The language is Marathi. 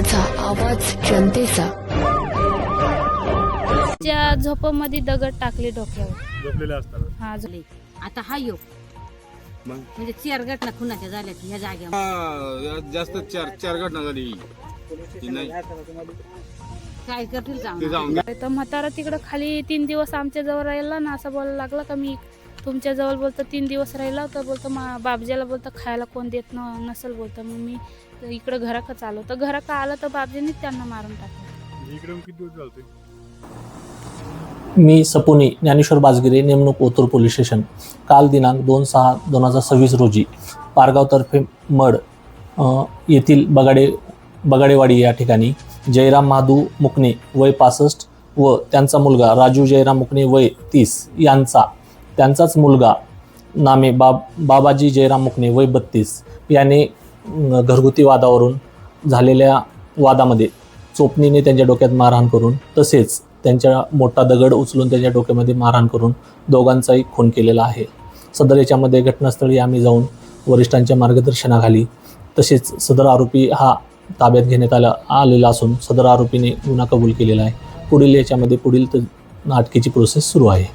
माझा आवाज जनतेचा. त्या झोपामध्ये दगड टाकले डोक्यावर. झोपलेले असताना हा आता हा योग मग म्हणजे 4 घटना खुनाच्या झाल्या ह्या जागेवर. जास्त चार घटना झाली ती नाही काय करतील ते जाऊन जाऊन तर म्हातारा तिकडं खाली 3 दिवस आमच्या जवळ राहिला ना, असं बोलायला लागला का मी तुमच्या जवळ बोलतो 3 दिवस राहिला, तर बोलतो बाबजीला बोलतो खायला कोण देत नसेल बोलतं. मग मी इकडं घराकच आलो, तर घराक आलं तर बाबजीनीच त्यांना मारून टाकलं. इकडे किती दिवस झालते? मी सपुनी ज्ञानेश्वर बाजगिरे, नेमणूक ओतूर पोलीस स्टेशन. काल दिनांक 2/6/2026 रोजी पारगावतर्फे मड येथील बगाडेवाडी या ठिकाणी जयराम महादू मुकणे वय 65 व त्यांचा मुलगा राजू जयराम मुकणे वय 30 त्यांचाच मुलगा नामे बाबाजी जयराम मुकणे वय 32 याने घरगुती वादावरून झालेल्या वादामध्ये चोपणीने त्यांच्या डोक्यात मारहाण करून तसेच त्यांच्या मोठा दगड उचलून त्यांच्या डोक्यामध्ये मारहाण करून दोघांचाही खून केलेला आहे. सदर याच्यामध्ये घटनास्थळी आम्ही जाऊन वरिष्ठांच्या मार्गदर्शनाखाली तसेच सदर आरोपी हा ताब्यात घेण्यात आलेला असून सदर आरोपीने गुन्हा कबूल केलेला आहे. पुढील याच्यामध्ये पुढील अटकेची प्रोसेस सुरू आहे.